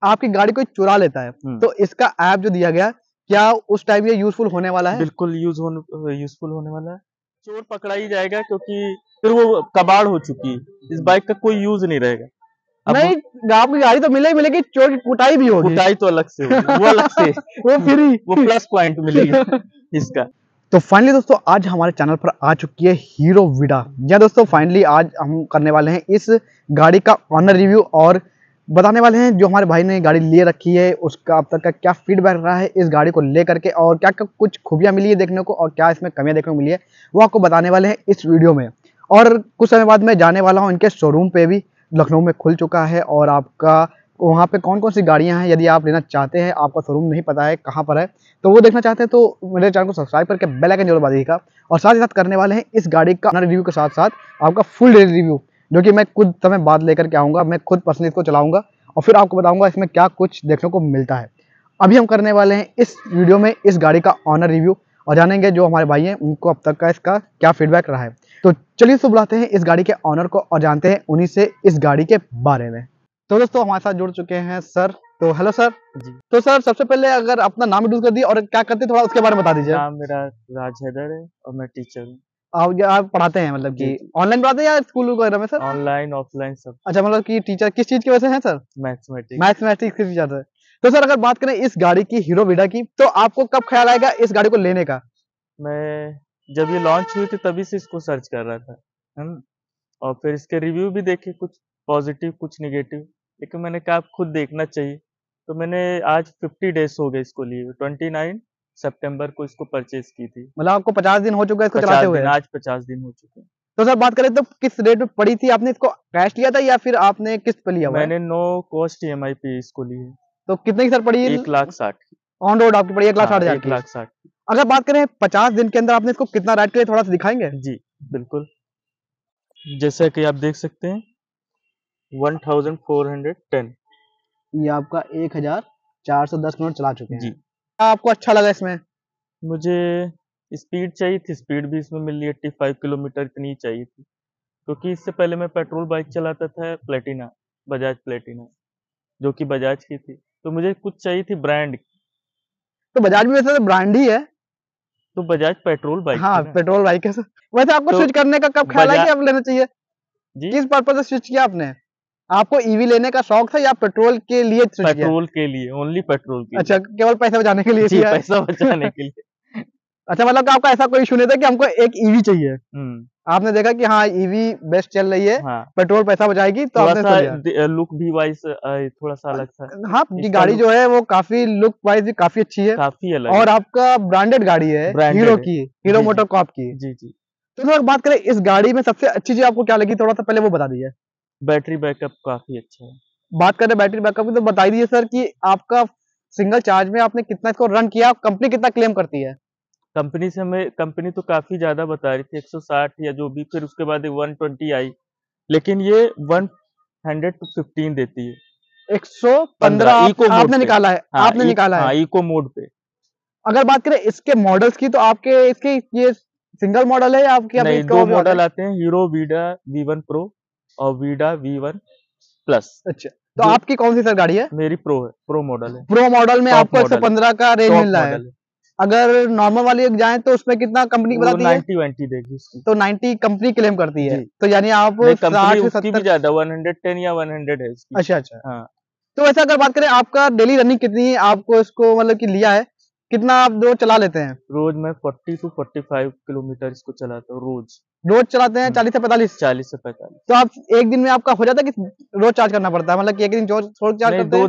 आपकी गाड़ी कोई चुरा लेता है तो इसका ऐप जो दिया गया, क्या उस टाइम ये यूजफुल होने वाला है? बिल्कुल यूजफुल होने वाला है। चोर पकड़ा ही जाएगा क्योंकि फिर वो कबाड़ हो चुकी है, इस बाइक का कोई यूज नहीं रहेगा। अब नहीं, आपकी गाड़ी तो मिलेगी, चोर की कुटाई भी होगी। कुटाई तो अलग से होगी, वो अलग से वो फ्री, वो प्लस पॉइंट मिलेगा इसका। तो फाइनली दोस्तों आज हमारे चैनल पर आ चुकी है हीरो विडा। या दोस्तों फाइनली आज हम करने वाले हैं इस गाड़ी का ऑनर रिव्यू और बताने वाले हैं जो हमारे भाई ने गाड़ी ले रखी है उसका अब तक का क्या फीडबैक रहा है इस गाड़ी को लेकर के, और क्या क्या कुछ खूबियां मिली है देखने को और क्या इसमें कमियां देखने को मिली है वो आपको बताने वाले हैं इस वीडियो में। और कुछ समय बाद मैं जाने वाला हूँ इनके शोरूम पे भी, लखनऊ में खुल चुका है, और आपका वहाँ पे कौन कौन सी गाड़ियाँ हैं यदि आप लेना चाहते हैं, आपका शोरूम नहीं पता है कहाँ पर है तो वो देखना चाहते हैं तो मेरे चैनल को सब्सक्राइब करके बेल आइकन जरूर दबाइएगा। और साथ ही साथ करने वाले हैं इस गाड़ी का रिव्यू के साथ साथ आपका फुल डेली रिव्यू, जो कि मैं कुछ समय बाद लेकर के आऊँगा। मैं खुद पर्सनली इसको चलाऊँगा और फिर आपको बताऊँगा इसमें क्या कुछ देखने को मिलता है। अभी हम करने वाले हैं इस वीडियो में इस गाड़ी का ऑनर रिव्यू और जानेंगे जो हमारे भाई हैं उनको अब तक का इसका क्या फीडबैक रहा है। तो चलिए तो बुलाते हैं इस गाड़ी के ऑनर को और जानते हैं उन्हीं से इस गाड़ी के बारे में। तो दोस्तों हमारे साथ जुड़ चुके हैं सर, तो हेलो सर जी। तो सर सबसे पहले अगर अपना नाम इंट्रोड्यूस कर दिए और क्या करते हैं थोड़ा उसके बारे में बता दीजिए। नाम मेरा राज हैदर है और मैं टीचर हूँ। आप पढ़ाते हैं मतलब कि ऑनलाइन पढ़ाते हैं या स्कूल वगैरह में सर? ऑनलाइन ऑफलाइन सब। अच्छा, मतलब कि टीचर किस चीज की वजह से हैं सर? मैथमेटिक्स के टीचर है। तो सर अगर बात करें इस गाड़ी की हीरो विडा की, तो आपको कब ख्याल आएगा इस गाड़ी को लेने का? मैं जब ये लॉन्च हुई थी तभी से इसको सर्च कर रहा था, और फिर इसके रिव्यू भी देखे, कुछ पॉजिटिव कुछ निगेटिव, लेकिन मैंने कहा खुद देखना चाहिए। तो मैंने आज 50 डेज हो गए इसको लिए, 29 सितंबर को इसको परचेज की थी। मतलब आपको 50 दिन हो चुका है इसको चलाते हुए? आज 50 दिन हो चुके हैं। तो सर बात करें तो किस रेट में पड़ी थी, आपने इसको कैश लिया था या फिर आपने किस्त पे लिया हुआ है? मैंने नो कॉस्ट EMI पे इसको ली है। तो कितने की सर पड़ी? 1,60,000 की। ऑन रोड आपकी पड़ी 1,60,000 की। 1,60,000 की। अगर बात करें 50 दिन के अंदर आपने इसको कितना राइड किया थोड़ा सा दिखाएंगे? जी बिल्कुल, जैसे कि आप देख सकते हैं 1410। ये आपका 1410 किलोमीटर चला चुके हैं जी। आपको अच्छा लगा इसमें? मुझे स्पीड चाहिए थी, स्पीड भी इसमें मिल रही है 85 किलोमीटर, इतनी ही चाहिए थी, क्योंकि इससे पहले मैं पेट्रोल बाइक चलाता था प्लेटिना, बजाज प्लेटिना, जो कि बजाज की थी। तो मुझे कुछ चाहिए थी ब्रांड। तो बजाज भी वैसे ब्रांड ही है, तो बजाज पेट्रोल बाइक, हाँ पेट्रोल बाइक है। वैसे आपको तो स्विच करने का कब ख्याल है कि अब लेना चाहिए जी? किस पर्पज से स्विच किया आपने? आपको ईवी लेने का शौक था या पेट्रोल के लिए स्विच किया? पेट्रोल के लिए, ओनली पेट्रोल के लिए। अच्छा, केवल पैसा बचाने के लिए जी, किया? पैसा बचाने के लिए। अच्छा, मतलब कि आपका ऐसा कोई इशू नहीं था कि हमको एक ईवी चाहिए, आपने देखा कि हाँ ईवी बेस्ट चल रही है, हाँ, पेट्रोल पैसा बचाएगी तो आपने इसको लिया। लुक भी वाइज थोड़ा सा अलग था। हाँ, ये गाड़ी जो है वो काफी लुक वाइज भी काफी अच्छी है, काफी अलग, और आपका ब्रांडेड गाड़ी है, हीरो की, हीरो मोटोकॉर्प की। जी जी। तो अगर बात करें इस गाड़ी में सबसे अच्छी चीज आपको क्या लगी, थोड़ा सा पहले वो बता दीजिए। बैटरी बैकअप काफी अच्छा है। बात करें बैटरी बैकअप की तो बता दीजिए सर कि आपका सिंगल चार्ज में आपने कितना इसको रन किया, कंपनी कितना क्लेम करती है? कंपनी तो काफी ज्यादा बता रही थी 160 या जो भी, फिर उसके बाद 120 आई, लेकिन ये 115 देती है। 115 आपने निकाला है? हाँ, आपने निकाला है इको मोड पे। अगर बात करें इसके मॉडल्स की तो आपके इसके ये सिंगल मॉडल है या आपके? नहीं, दो मॉडल आते हैं, हीरो वीडा V1 प्रो और वीडा V1 प्लस। अच्छा, तो आपकी कौन सी सर गाड़ी है? मेरी प्रो है, प्रो मॉडल है। प्रो मॉडल में आपको 115 का रेंज मिल रहा है। अगर नॉर्मल वाली जाए तो उसमें कितना कंपनी बताती है? 90 देगी उसकी। तो 90 कंपनी क्लेम करती है, तो यानी आप 60 से 70 भी ज्यादा 110 या 100 है इसकी। अच्छा अच्छा, हाँ। तो वैसे अगर बात करें आपका डेली रनिंग कितनी है, आपको इसको मतलब कि लिया है कितना आप रोज चला लेते हैं? रोज मैं 40 से 45 किलोमीटर इसको चलाता हूँ रोज चलाते हैं 40 से 45? 40 से 45। तो आप एक दिन में आपका हो जाता है कि रोज चार्ज करना पड़ता है, मतलब कि एक दिन छोड़ चार्ज करते हैं? 2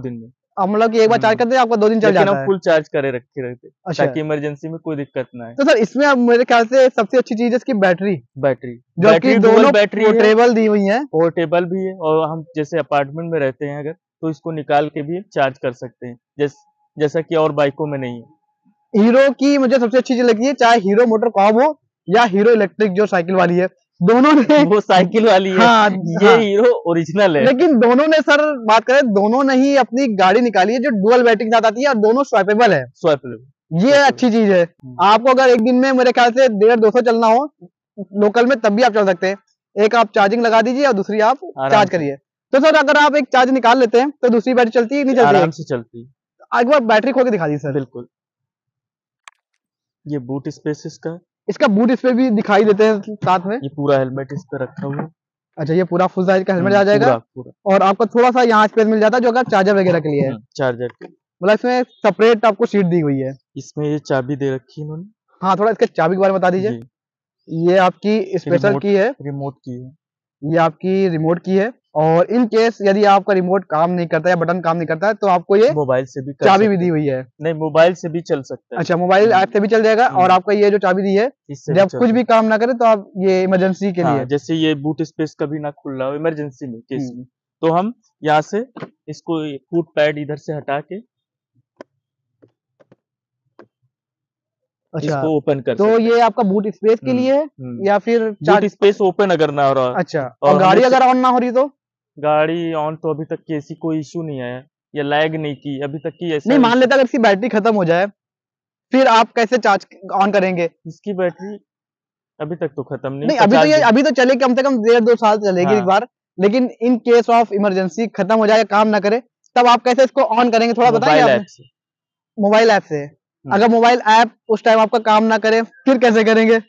दिन में मतलब कि एक बार चार्ज करते हैं आपका 2 दिन चल जाता है। फुल चार्ज करे रखे रहते, अच्छा, ताकि इमरजेंसी में कोई दिक्कत ना है। तो सर इसमें अब मेरे ख्याल से सबसे अच्छी चीज है इसकी बैटरी, जो कि दोनों बैटरी पोर्टेबल दी हुई है। पोर्टेबल भी है, और हम जैसे अपार्टमेंट में रहते हैं अगर, तो इसको निकाल के भी चार्ज कर सकते हैं, जैसा कि और बाइकों में नहीं है। हीरो की मुझे सबसे अच्छी चीज लगी है, चाहे हीरो मोटोकॉर्प हो या हीरो इलेक्ट्रिक जो साइकिल वाली है, दोनों ने वो साइकिल वाली है, हाँ, ये हीरो ओरिजिनल है। लेकिन दोनों ने सर बात करें दोनों ने ही अपनी गाड़ी निकाली है जो डुअल बैटरी के साथ आती है और दोनों स्वैपेबल है। ये अच्छी चीज है। आपको अगर एक दिन में मेरे ख्याल से 150-200 चलना हो लोकल में तब भी आप चल सकते हैं, एक आप चार्जिंग लगा दीजिए और दूसरी आप चार्ज करिए, तो सर अगर आप एक चार्ज निकाल लेते हैं तो दूसरी बैटरी चलती है नहीं चलती है? आराम से चलती है। एक बार बैटरी खोल के दिखा दी सर। बिल्कुल। ये बूट स्पेस इसका, इसका बूट इस पे भी दिखाई देते हैं साथ में। ये पूरा हेलमेट इस पे रखा हुआ है। अच्छा, ये पूरा फुल साइज का हेलमेट आ जाएगा। पूरा पूरा और आपको थोड़ा सा यहाँ स्पेस मिल जाता है जो अगर चार्जर वगैरह के लिए है। चार्जर के। मतलब इसमें सेपरेट आपको सीट दी हुई है। इसमें ये चाबी दे रखी है इन्होंने। हाँ, थोड़ा इसके चाबी के बारे में बता दीजिए। जी। ये आपकी स्पेशल की है, रिमोट की है। ये आपकी रिमोट की है। और इन केस यदि आपका रिमोट काम नहीं करता या बटन काम नहीं करता है तो आपको ये मोबाइल से भी कर चाबी भी सकते दी हैं। हुई है। नहीं, मोबाइल से भी चल सकता है। अच्छा, मोबाइल ऐप से भी चल जाएगा। और आपका ये जो चाबी दी है, इससे भी जब चल कुछ भी सकता काम ना करे तो आप ये इमरजेंसी के है। हाँ, लिए। जैसे ये बूट स्पेस कभी ना खुल रहा हो इमरजेंसी में केस में, तो हम यहाँ से इसको फुट पैड इधर से हटा के अच्छा, इसको ओपन कर तो सकते हैं। ये आपका बूट स्पेस के लिए है या फिर बूट स्पेस ओपन अगर ना हो रहा। अच्छा, और और गाड़ी हमें अगर ऑन ना हो रही तो? गाड़ी ऑन तो अभी तक कैसी कोई इशू नहीं आया या लैग नहीं की अभी तक की ऐसा नहीं, मान issue- लेते अगर इसकी बैटरी खत्म हो जाए फिर आप कैसे चार्ज ऑन करेंगे? इसकी बैटरी अभी तक तो खत्म नहीं, नहीं, अभी तो 50 ये दिन। अभी तो चलेगी, कम से कम 1.5-2 साल चलेगी एक हाँ, बार। लेकिन इन केस ऑफ इमरजेंसी खत्म हो जाए या काम ना करे तब आप कैसे इसको ऑन करेंगे, थोड़ा बताएंगे मोबाइल आपने? ऐप से। मोबाइल ऐप से। अगर मोबाइल ऐप उस टाइम आपका काम ना करे फिर कैसे करेंगे?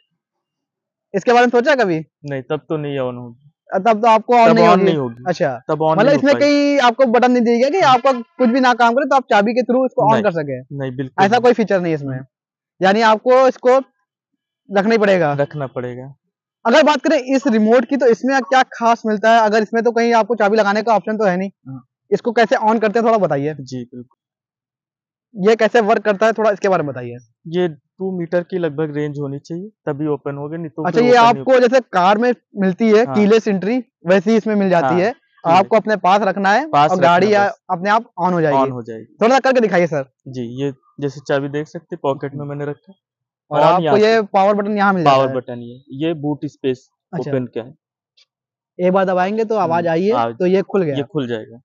इसके बारे में सोचा कभी? नहीं, तब तो नहीं ऑन होगी। तब तो आपको ऑन तब नहीं ऑन होगी। नहीं होगी। अच्छा, तब ऑन मतलब नहीं हो इसमें पाएगी। कहीं आपको बटन नहीं दिया गया कि आपका कुछ भी ना काम करे तो आप चाबी के थ्रू इसको ऑन नहीं कर सके? नहीं, बिल्कुल ऐसा नहीं। कोई फीचर नहीं है इसमें। यानी आपको इसको रखना ही पड़ेगा। रखना पड़ेगा। अगर बात करें इस रिमोट की तो इसमें क्या खास मिलता है? अगर इसमें तो कहीं आपको चाबी लगाने का ऑप्शन तो है नहीं। इसको कैसे ऑन करते हैं थोड़ा बताइए। जी बिल्कुल। ये कैसे वर्क करता है थोड़ा इसके बारे में बताइए। ये 2 मीटर की लगभग रेंज होनी चाहिए तभी ओपन होगा, नहीं तो अच्छा, फिर ये ओपन नहीं आपको जैसे कार में मिलती है हाँ। कीलेस एंट्री वैसे ही इसमें मिल जाती हाँ, है। कीलेस। आपको अपने पास रखना है पास और रखना गाड़ी बस। अपने आप ऑन हो जाएगी। ऑन हो जाएगी। थोड़ा सा करके दिखाइए सर। जी, ये जैसे चाबी देख सकते पॉकेट में मैंने रखा। और ऑन आपको यहाँ से ये पावर बटन यहाँ मिल पावर जाता है। बटन ये बूट स्पेस अच्छा, ओपन का है। एक बार दबाएंगे तो आवाज आई है आज तो ये खुल ये गया। खुल जाएगा।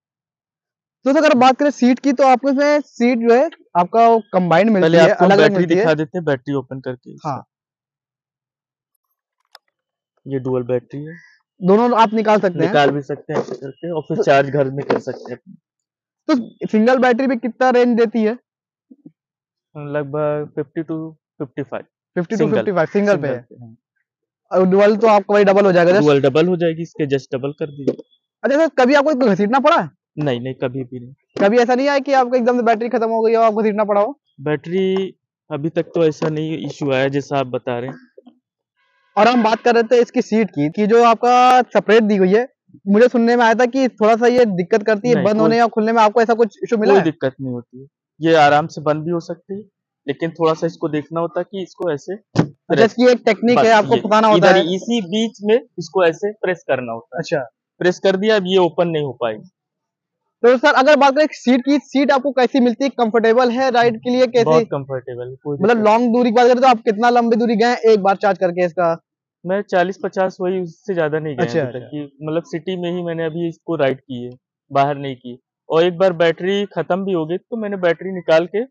तो अगर बात करें सीट की तो आपको इसमें सीट जो है आपका कंबाइंड मिलती पहले है, आपको हम अलग अलग बैटरी मिलती है। दिखा देते हैं, बैटरी ओपन करके इसका। हाँ, ये डुअल बैटरी है। दोनों आप निकाल सकते हैं। निकाल भी सकते हैं ऐसे करके और फिर चार्ज घर में कर सकते हैं। तो सिंगल बैटरी में कितना रेंज देती है? लगभग 50 to 55। 50 to सिंगल 55 सिंगल पे है। हाँ। और डुअल तो आपका वही डबल हो जाएगा जस्ट। डुअल डबल हो जाएगी, इसके जस्ट डबल कर दीजिए। अच्छा सर, कभी आपको इसको घसीटना पड़ा है? नहीं नहीं, कभी भी नहीं। कभी ऐसा नहीं आया कि आपको एकदम से बैटरी खत्म हो गई हो आपको घसीटना पड़ा हो? बैटरी अभी तक तो ऐसा नहीं इशू आया जैसा आप बता रहे हैं। और हम बात कर रहे थे इसकी सीट की कि जो आपका सेपरेट दी हुई है, मुझे सुनने में आया था कि थोड़ा सा ये दिक्कत करती है नहीं, बंद होने या खुलने में। आपको ऐसा कुछ इशू मिला कोई है? दिक्कत नहीं होती है। ये आराम से बंद भी हो सकती है, लेकिन थोड़ा सा इसको देखना होता है कि इसको ऐसे अच्छा, इसकी एक टेक्निक है, आपको पताना होता इधर है। इसी बीच में इसको ऐसे प्रेस करना होता है। अच्छा, प्रेस कर दिया, अब ये ओपन नहीं हो पाएगी। तो सर अगर बात करें सीट की, सीट आपको कैसी मिलती है? कंफर्टेबल है राइड के लिए कैसी? बहुत कंफर्टेबल है, कोई मतलब दिक्कत लॉन्ग दूरी की बात करें तो आप कितना लंबी दूरी गए हैं एक बार चार्ज करके इसका? मैं 40-50 वही, उससे ज्यादा नहीं गए अच्छा, अभी तक की। मतलब सिटी में ही मैंने अभी इसको राइड की है, बाहर नहीं की। और एक बार बैटरी खत्म भी हो गई तो मैंने बैटरी निकाल के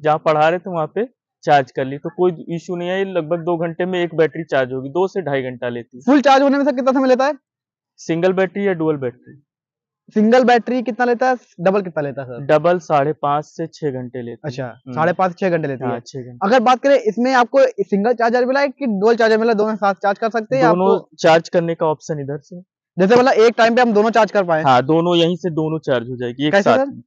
जहाँ पढ़ा रहे थे वहां पे चार्ज कर ली, तो कोई इशू नहीं है। ये लगभग 2 घंटे में एक बैटरी चार्ज होगी, 2 से ढाई घंटा लेती है। फुल चार्ज होने में सर कितना समय लेता है? सिंगल बैटरी या डुअल बैटरी? सिंगल बैटरी कितना लेता है, डबल कितना लेता है सर? डबल 5.5 से 6 घंटे लेती है। अच्छा, 5.5 से 6 घंटे लेती हाँ, है। 6 घंटे। अगर बात करें इसमें आपको सिंगल चार्जर मिला है कि डुअल चार्जर मिला, दोनों साथ चार्ज कर सकते हैं दोनों आपको? चार्ज करने का ऑप्शन इधर से। जैसे मतलब एक टाइम पे हम दोनों चार्ज कर पाए? हाँ, दोनों यहीं से दोनों चार्ज हो जाएगी एक कैसे साथ सर? में।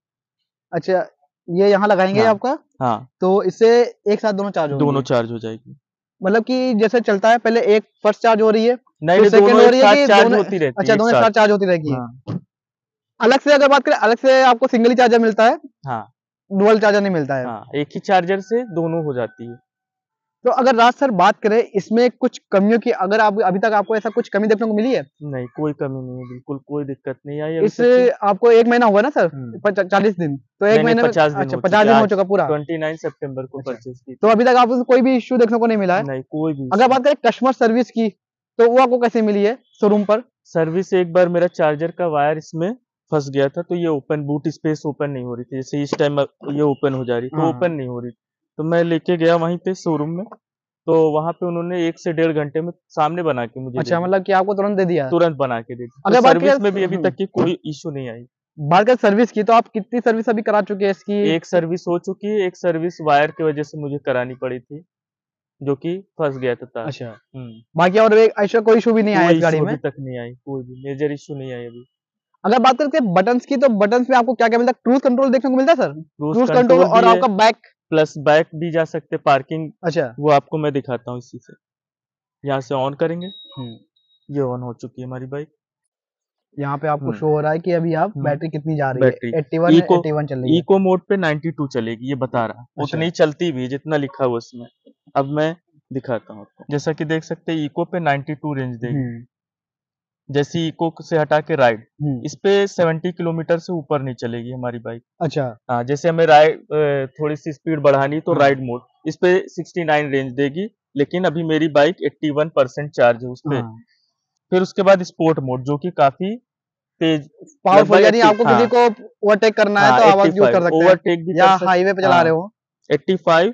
अच्छा, ये यहाँ लगाएंगे हाँ आपका, हाँ, तो इससे एक साथ दोनों चार्ज दोनों होंगी? चार्ज हो जाएगी। मतलब कि जैसे चलता है पहले एक फर्स्ट चार्ज हो रही है नहीं फिर नहीं, सेकंड दोनों हो एक रही है साथ कि चार्ज दोनों? होती रहती अच्छा, है एक दोनों एक साथ। साथ चार्ज होती रहेगी। हाँ अलग से अगर बात करें, अलग से आपको सिंगल ही चार्जर मिलता है, हाँ डुअल चार्जर नहीं मिलता है। हाँ, एक ही चार्जर से दोनों हो जाती है। तो अगर राज सर बात करें इसमें कुछ कमियों की, अगर आप अभी तक आपको ऐसा कुछ कमी देखने को मिली है? नहीं, कोई कमी नहीं है, बिल्कुल कोई दिक्कत नहीं आई अभी इस तक की। आपको 1 महीना हुआ ना सर? हम्म। 40 दिन तो 1 नहीं नहीं, महीने में? 50 दिन अच्छा, हो 50 चुके दिन हो आज। चुका पूरा। 29 सितंबर को अच्छा, परचेज की तो थी। अभी तक आपको कोई भी इश्यू देखने को नहीं मिला है? नहीं, कोई भी अगर issue बात करें कस्टमर सर्विस की तो वो आपको कैसे मिली है शोरूम पर? सर्विस, एक बार मेरा चार्जर का वायर इसमें फंस गया था, तो ये ओपन बूट स्पेस ओपन नहीं हो रही थी। जैसे इस टाइम ये ओपन हो जा रही, तो हाँ, ओपन नहीं हो रही, तो मैं लेके गया वहीं पे शोरूम में, तो वहां पे उन्होंने 1 से 1.5 घंटे में सामने बना के मुझे दे अच्छा, दी, मतलब कि आपको तुरंत दे दिया। तुरंत बना के दे दी। तो अगर बात सर्विस करें में भी अभी तक की कोई इश्यू नहीं आई। बात करें सर्विस की, तो आप कितनी सर्विस अभी करा चुके हैं इसकी? एक सर्विस हो चुकी है, एक सर्विस वायर की वजह से मुझे करानी पड़ी थी, जो कि फंस गया था तार। अच्छा, हम्म, बाकी और ऐसा कोई इशू भी नहीं आया कोई इस गाड़ी इश्यू में? अभी तक नहीं आई, कोई भी मेजर इश्यू नहीं आई अभी। अगर बात करके बटन्स की, तो बटन्स में आपको क्या-क्या मिलता है? क्रूज कंट्रोल देखने को मिलता है sir? Cruise cruise control control और भी है, आपका बैक। प्लस बैक भी जा सकते, पार्किंग अच्छा। वो आपको मैं दिखाता हूँ इसी से। यहाँ से ऑन करेंगे, हुँ। ये ऑन हो चुकी है हमारी बाइक। यहाँ पे आपको हम्म, शो हो रहा है कि अभी आप हम्म, बैटरी कितनी जा रही है? बैटरी 81 इको 81 चल रही है। इको मोड पे 92 चलेगी, ये बता रहा है। अच्छा। उतनी चलती भी जितना लिखा हुआ उसमें। अब मैं दिखाता हूँ आपको, जैसा कि देख सकते हैं इको पे 92 रेंज देगी। हुँ, जैसे इको से हटा के राइड, हुँ। इस पे 70 किलोमीटर से ऊपर नहीं चलेगी हमारी बाइक। अच्छा। हाँ, जैसे हमें राइड थोड़ी सी स्पीड बढ़ानी तो हाँ। राइड मोड, इस पे 69 रेंज देगी, लेकिन अभी मेरी बाइक 81% चार्ज है उस पे। हाँ। फिर उसके बाद स्पोर्ट मोड, जो कि काफी तेज, पावरफुल, लगभग यानी 80, आपको किसी हाँ को ओवरटेक करना है हाँ तो आप यूज़ 85 कर सकते हैं, ओवरटेक भी कर या सकते, हाईवे पे चला हाँ रहे हो। 85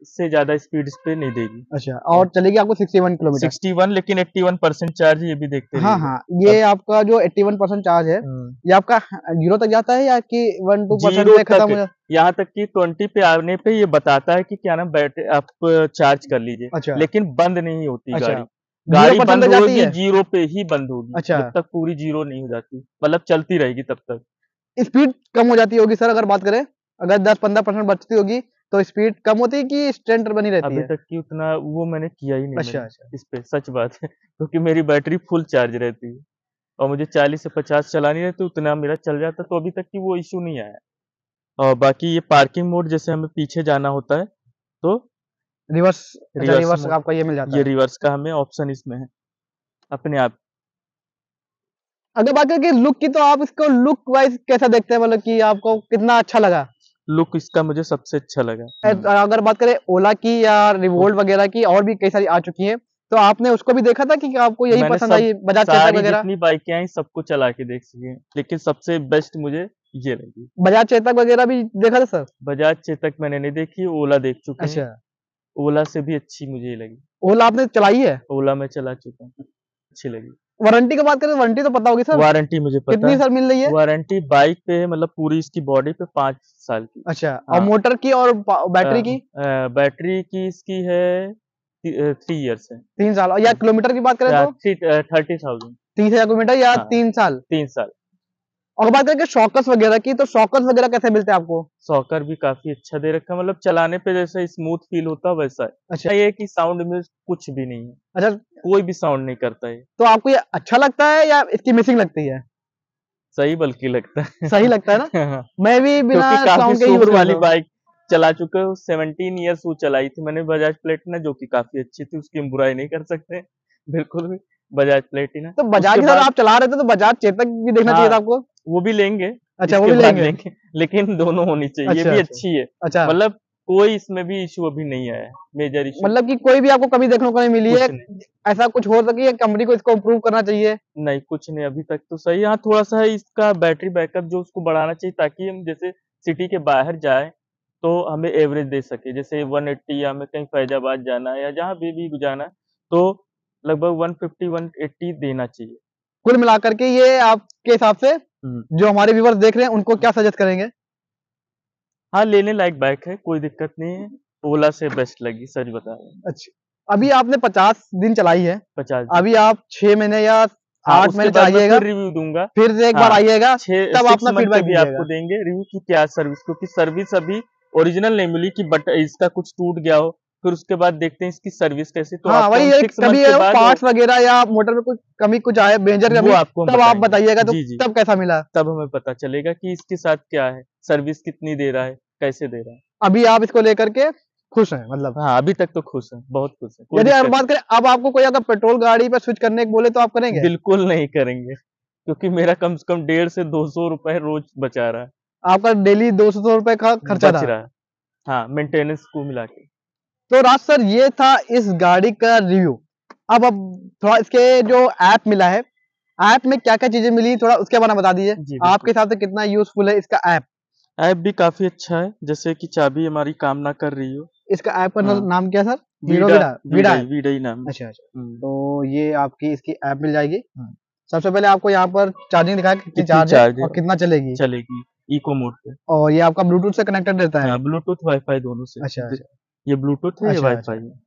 से ज्यादा स्पीड इस पे नहीं देगी। अच्छा, और चलेगी आपको 61 किलोमीटर। 61, लेकिन 81% चार्ज है, ये भी देखते हाँ, रहिएगा। हाँ, ये अब आपका जो 81% चार्ज है, हम्म, ये आपका 0 तक जाता है या कि 1-2% 0 पे खत्म तक, हो जाता? यहाँ तक कि 20 पे आने पे ये बताता है कि क्या नाम, बैटरी आप चार्ज कर लीजिए, अच्छा, लेकिन बंद नहीं होती अच्छा, गाड़ी। गाड़ी 0% बंद तक जाती होगी, है? 0 पे ही बंद होगी, अच्छा, जब तक पूरी 0 नहीं हो जाती, मतलब चलती रहेगी तब तक। स्पीड कम हो जाती होगी सर अगर बात करें? अगर 10-15% बचती होगी, तो स्पीड कम होती है कि स्टैंडर्ड बनी रहती अभी है? तक की उतना वो मैंने किया ही नहीं अच्छा, मैंने अच्छा। इस पे, सच बात है। क्योंकि मेरी बैटरी फुल चार्ज रहती है और मुझे 40 से 50 चलानी रहती, उतना मेरा चल जाता, तो अभी तक की वो इश्यू नहीं आया। और बाकी ये पार्किंग मोड, जैसे हमें पीछे जाना होता है तो रिवर्स, अच्छा, रिवर्स रिवर्स मोड, आपका ये मिल जाता ये है। रिवर्स का हमें ऑप्शन इसमें है अपने आप। अगर बात करें कि लुक की, तो आप इसको लुक वाइज़ कैसा देखते हैं? मतलब कि आपको कितना अच्छा लगा? लुक इसका मुझे सबसे अच्छा लगा। अगर बात करें ओला की या तो रिवोल्ट वगैरह की, और भी कई सारी आ चुकी हैं, तो आपने उसको भी देखा था कि आपको यही मैंने पसंद सब आई, बजाज चेतक सारी वगैरह? जितनी बाइकें आई सबको चला के देख ली है, लेकिन सबसे बेस्ट मुझे ये लगी। बजाज चेतक वगैरह भी देखा था सर? बजाज चेतक मैंने नहीं देखी, ओला देख चुके हैं। अच्छा, ओला से भी अच्छी मुझे ये लगी। ओला आपने चलाई है? ओला मैं चला चुका हूँ, अच्छी लगी। वारंटी की बात करें, वारंटी तो पता होगी सर? वारंटी मुझे पता कितनी है। सर मिल रही है? वारंटी बाइक पे है, मतलब पूरी इसकी बॉडी पे 5 साल की। अच्छा, और हाँ, मोटर की और बैटरी की? बैटरी की इसकी है 3 इयर्स है। 3 साल, और या किलोमीटर की बात करें तो? 30,000। 30,000 किलोमीटर या हाँ, 3 साल? 3 साल। और बात करें कि शॉकर्स वगैरह की, तो शॉकर्स वगैरह कैसे मिलते हैं आपको? सॉकर भी काफ़ी अच्छा दे रखा है, मतलब चलाने पे जैसा स्मूथ फ़ील होता है वैसा अच्छा, है। ये है कि साउंड में कुछ भी नहीं है, अच्छा, कोई भी साउंड नहीं करता ये। तो आपको ये अच्छा लगता है या इसकी मिसिंग लगती है? सही बल्कि लगता है। सही लगता है ना? हाँ, मैं भी बिना क्योंकि काफ़ी साउंड के यूज़ शोर करता वाली हूँ। बाइक चला चुका हूँ, 17 इयर्स वो चलाई थी मैंने बजाज प्लेटिना, जो कि काफ़ी अच्छी थी, उसकी हम बुराई नहीं कर सकते, बिल्कुल भी, बजाज प्लेटिना। तो बजाज उसके के साथ बाद आप चला रहे थे, तो बजाज चेतक भी देखना चाहिए था हाँ, आपको। वो भी लेंगे, अच्छा, वो इसके भी बाद लेंगे। लेंगे, लेकिन दोनों होनी चाहिए, ये अच्छा, भी अच्छा, अच्छी है। अच्छा, मतलब कोई इसमें भी इश्यू अभी नहीं आया है, मेजर इश्यू मतलब कि कोई भी आपको कमी देखने को नहीं मिली है? कुछ नहीं। ऐसा कुछ हो सके या कंपनी को इसको इम्प्रूव करना चाहिए? नहीं, कुछ नहीं, अभी तक तो सही है। हाँ, थोड़ा-सा है इसका बैटरी बैकअप जो उसको बढ़ाना चाहिए, ताकि हम जैसे सिटी के बाहर जाएँ, तो हमें एवरेज दे सके। जैसे 180, या हमें कहीं फैज़ाबाद जाना है या जहाँ भी जाना है, तो लगभग 150-180 देना चाहिए। कुल मिलाकर के ये आपके हिसाब से, हुँ। जो हमारे व्यूअर्स देख रहे हैं, उनको क्या सजेस्ट करेंगे? हाँ, लेने लायक बाइक है, कोई दिक्कत नहीं है। ओला से बेस्ट लगी, सच बता रहा हूँ। अच्छा, अभी आपने 50 दिन चलाई है, 50 दिन। अभी आप 6 महीने या हाँ, 8 उसके महीने बाद मैं चलाइएगा, फिर रिव्यू दूँगा। फिर से एक बार हाँ, आइएगा, 6 तब 6 अपना मंथ पे फीडबैक भी आपको दीजिएगा। देंगे रिव्यू की क्या सर्विस, क्योंकि सर्विस अभी ओरिजिनल नहीं मिली कि बट इसका कुछ टूट गया हो, फिर उसके बाद देखते हैं इसकी सर्विस कैसी, तो हाँ, आपको वही हम है, 6 मंथ कभी के है वो बाद पार्ट्स वगैरह या मोटर में कुछ कमी कुछ आए, मेजर वो कमी, आपको हम तब आप बताएँगे। बताइएगा, तो जी, जी। तब कैसा मिला? तब हमें पता चलेगा कि इसके साथ क्या है, सर्विस कितनी दे रहा है, कैसे दे रहा है। अभी आप इसको लेकर के खुश हैं मतलब? हाँ, अभी तक तो खुश हैं, बहुत खुश हैं, कोई यदि और दिक्कत बात करें, अब आपको कोई अगर पेट्रोल गाड़ी पे स्विच करने को बोले, तो आप करेंगे? बिल्कुल नहीं करेंगे, क्योंकि मेरा कम से कम 150 से 200 रुपए रोज़ बचा रहा है, आपका डेली 200 रुपए का खर्चा बच था। रहा है। हाँ, मेंटेनेंस को मिला के। तो राज सर, ये था इस गाड़ी का रिव्यू। अब थोड़ा इसके जो ऐप मिला है, ऐप में क्या-क्या चीज़ें मिली, थोड़ा उसके बारे में बता दीजिए। जी, आपके बिल्कुल। हिसाब से कितना यूज़फुल है इसका ऐप? ऐप भी काफ़ी अच्छा है, जैसे कि चाबी हमारी काम ना कर रही हो। इसका ऐप का हाँ, नाम क्या है sir? Hero Vida, Vida Vida है। वीडा ही नाम है। अच्छा अच्छा। हम्म, तो ये आपकी इसकी ऐप मिल जाएगी। हम्म। सबसे पहले आपको यहाँ पर चार्जिंग दिखाया कितनी कितनी चार्ज है चार्ज है और कितना चलेगी, चलेगी इको मोड पे। और ये आपका ब्लूटूथ से कनेक्टेड रहता है। हाँ, ब्लूटूथ वाईफाई दोनों से। अच्छा अच्छा ये ब्लूटूथ है, ये अच्छा वाईफाई अच्छा। है।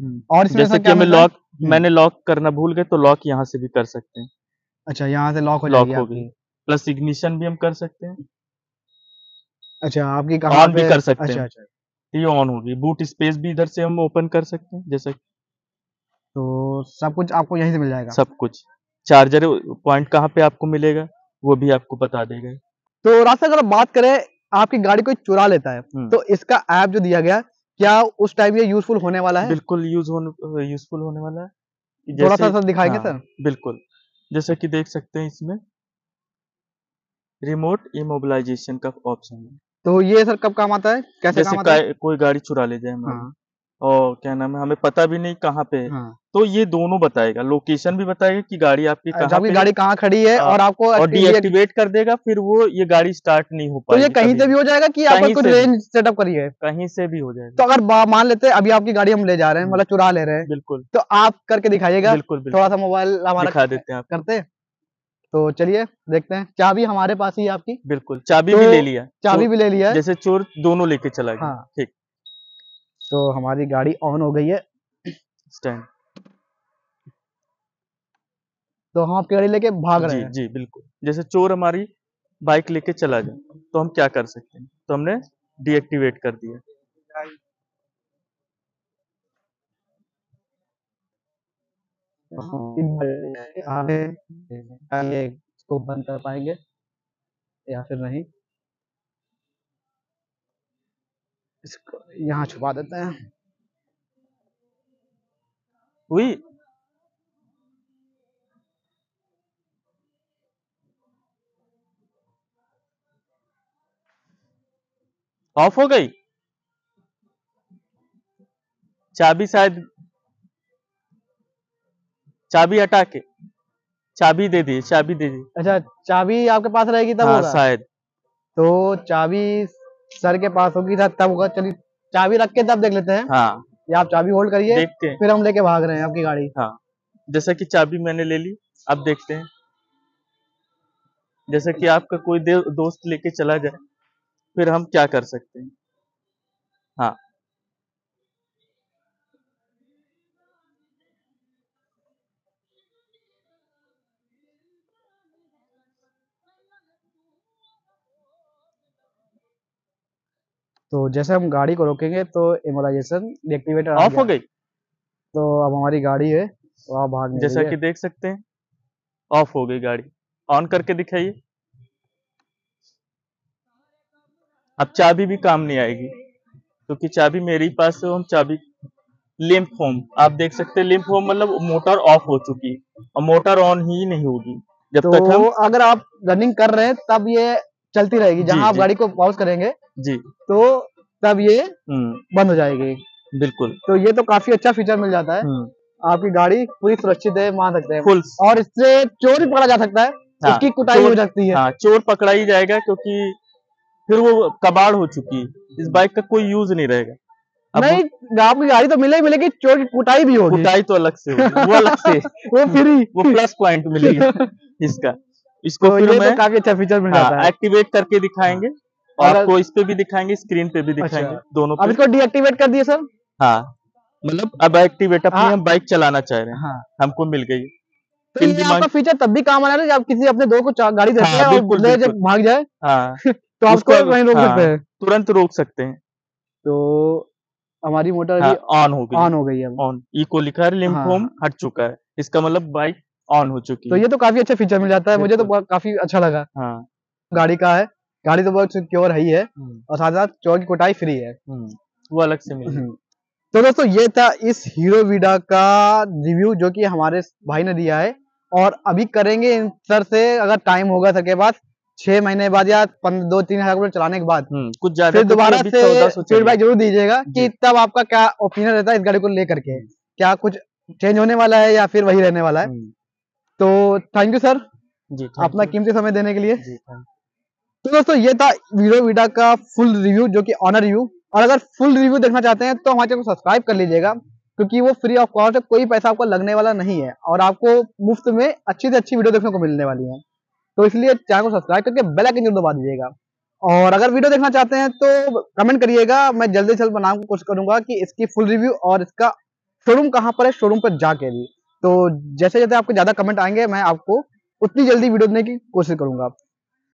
हम्म। और इसमें जैसे सर कि क्या हमें मिलता है? लॉक, मैंने लॉक करना भूल गए तो लॉक यहाँ से भी कर सकते हैं, अच्छा, यहाँ से लॉक हो लॉक जाएगी हो गई। आपकी। प्लस इग्निशन भी हम कर सकते हैं, अच्छा, आपकी कहाँ ऑन भी पे? कर सकते अच्छा हैं। अच्छा। तो ये ऑन होगी। बूट स्पेस भी इधर से हम ओपन कर सकते हैं, जैसे तो सब कुछ आपको यहीं से मिल जाएगा। सब कुछ। चार्जर पॉइंट कहाँ पे आपको मिलेगा वो भी आपको बता देगा। तो रास्ता अगर बात करें, आपकी गाड़ी कोई चुरा लेता है, हम्म, तो इसका ऐप जो दिया गया, क्या उस टाइम ये यूजफुल होने वाला है? बिल्कुल यूजफुल होने वाला है। कि थोड़ा सा जैसे, सर दिखाएंगे हाँ सर। बिल्कुल, जैसा कि देख सकते हैं इसमें रिमोट इमोबिलाइजेशन का ऑप्शन है। तो ये सर कब काम आता है, कैसे जैसे काम आता है? कोई गाड़ी चुरा ले जाए हमारी, हाँ और क्या नाम है, हमें पता भी नहीं कहाँ पे है, हाँ। तो ये दोनों बताएगा, लोकेशन भी बताएगा कि गाड़ी आपकी अच्छा, कहाँ आपकी पे है। गाड़ी कहाँ खड़ी है, आ, और आपको और ये, डीएक्टिवेट कर देगा, फिर वो ये गाड़ी स्टार्ट नहीं हो तो ये पाएगी कहीं कभी से भी भी। हो जाएगा कि आपका कहीं कुछ से भी, रेंज सेटअप करी है? कहीं से भी हो तो जाएगा। अगर मान लेते हैं अभी आपकी गाड़ी हम ले जा रहे हैं, मतलब चुरा ले रहे हैं, बिल्कुल तो आप करके दिखाइएगा। बिल्कुल थोड़ा बिल्कुल, सा मोबाइल हमारा दिखा देते हैं आपको। करते। तो चलिए देखते हैं। चाबी हमारे पास ही है आपकी। बिल्कुल, चाबी तो भी ले लिया चाबी चोर, भी ले लिया है। जैसे चोर दोनों लेके चला गया। हाँ, ठीक, तो हमारी गाड़ी ऑन हो गई है। स्टैंड। तो हम आपकी गाड़ी लेके भाग रहे जी हैं। जी बिल्कुल, जैसे चोर हमारी बाइक लेके चला जाए तो हम क्या कर सकते हैं, तो हमने डीएक्टिवेट कर दिया। आगे ये इसको बंद कर पाएंगे या फिर नहीं, इसको यहाँ छुपा देते हैं। हुई। ऑफ हो गई चाबी, शायद चाबी हटा के, चाबी दे दी, चाबी दे दी। अच्छा, चाबी आपके पास रहेगी तब हाँ होगा। शायद। तो चाबी सर के पास होगी सर तब होगा। चलिए चाबी रख के तब देख लेते हैं। हाँ, या आप चाबी होल्ड करिए, देखते हैं। फिर हम लेके भाग रहे हैं आपकी गाड़ी। हाँ, जैसा कि चाबी मैंने ले ली, अब देखते हैं। जैसे कि आपका कोई दोस्त लेके चला जाए, फिर हम क्या कर सकते हैं। हाँ, तो जैसे हम गाड़ी को रोकेंगे तो इमोलाइजेशन डीएक्टिवेटर आ ऑफ हो गया। गई। तो अब हमारी गाड़ी है, तो आप भाग नहीं जैसा रही है। कि देख सकते हैं ऑफ हो गई गाड़ी। ऑन करके दिखाइए। अब चाबी भी काम नहीं आएगी, क्योंकि चाबी मेरे ही पास है। हम चाबी लिम्प होम, आप देख सकते हैं लिम्प होम मतलब मोटर ऑफ हो चुकी है और मोटर ऑन ही नहीं होगी जब तो तक हम। अगर आप रनिंग कर रहे हैं तब ये चलती रहेगी, जी जहां आप जी गाड़ी को पॉज करेंगे जी। तो तब ये हम्म, बंद हो जाएगी। बिल्कुल। तो ये तो काफी अच्छा फीचर मिल जाता है। हम्म, आपकी गाड़ी पूरी सुरक्षित है, मान सकते हैं। फुल। और इससे चोर भी पकड़ा जा सकता है, हाँ, उसकी कुटाई हो चोर, सकती है। हाँ चोर पकड़ा ही जाएगा, क्योंकि फिर वो कबाड़ हो चुकी है, इस बाइक का कोई यूज नहीं रहेगा। अब नहीं, आपकी गाड़ी तो मिलेगी, चोर की कुटाई भी होगी। कुटाई तो अलग से होगी, वो अलग से। वो फ्री। वो प्लस पॉइंट मिलेगा इसका। इसको तो फिर ये तो मैं, काफी अच्छा फीचर मिल जाता हाँ है। एक्टिवेट करके दिखाएंगे, और अगर आपको इस पे भी दिखाएंगे, स्क्रीन पे भी अच्छा, दिखाएंगे, दोनों अब पे। इसको डीएक्टिवेट कर दिए सर। हाँ, मतलब अब एक्टिवेट, अपनी हाँ हम बाइक चलाना चाह रहे हैं, हाँ। हमको मिल गई। तो पिन ये भी मांग, आपका फीचर तब भी काम आना है जब आप किसी अपने दोस्त को गाड़ी देते हैं हाँ और बिल्कुल ले बिल्कुल। जब भाग जाए हाँ, तो उसको आपको वहीं रोक सकते हाँ हैं। तुरंत रोक सकते हैं। तो हमारी मोटर हाँ, अभी ऑन हो गई। ऑन हो गई है अब। ऑन, इको लिखा है, हाँ लिम्फोम हाँ। हट चुका है, इसका मतलब बाइक ऑन हो चुकी तो है। ये तो काफी अच्छा फीचर मिल जाता है, मुझे तो बिल्कुल। काफी अच्छा लगा। हाँ। गाड़ी का है, गाड़ी तो बहुत सिक्योर है ही है, हम्म, और साथ साथ चोर की कुटाई फ्री है। वो अलग से मिलेगी। तो दोस्तों ये था इस हीरो वीडा का रिव्यू जो कि हमारे भाई ने दिया है। और अभी करेंगे इन सर से, अगर टाइम होगा सर के पास, 6 महीने बाद या 2-3 हज़ार किलोमीटर चलाने के बाद कुछ ज्यादा, फिर क्योंकि दोबारा अभी से 1400 चली। फीडबैक जरूर दीजिएगा कि जी तब आपका क्या ओपिनियन रहता है इस गाड़ी को लेकर के, क्या कुछ चेंज होने वाला है या फिर वही रहने वाला है। तो थैंक यू सर, जी, थैंक अपना यू। कीमती समय देने के लिए। जी, थैंक तो दोस्तों ये था हीरो वीडा का फुल रिव्यू जो कि ऑनर रिव्यू। और अगर फुल रिव्यू देखना चाहते हैं तो हमारे चैनल को सब्सक्राइब कर लीजिएगा, क्योंकि वो फ्री ऑफ कॉस्ट है, कोई पैसा आपको लगने वाला नहीं है और आपको मुफ्त में अच्छी से अच्छी वीडियो देखने को मिलने वाली है। तो इसलिए चैनल को सब्सक्राइब करके बेल आइकन जरूर दबा दीजिएगा। और अगर वीडियो देखना चाहते हैं तो कमेंट करिएगा, मैं जल्दी से जल्द बनाने की कोशिश करूंगा कि इसकी फुल रिव्यू और इसका शोरूम कहाँ पर है, शोरूम पर जाके भी। तो जैसे जैसे आपके ज्यादा कमेंट आएंगे मैं आपको उतनी जल्दी वीडियो देने की कोशिश करूंगा।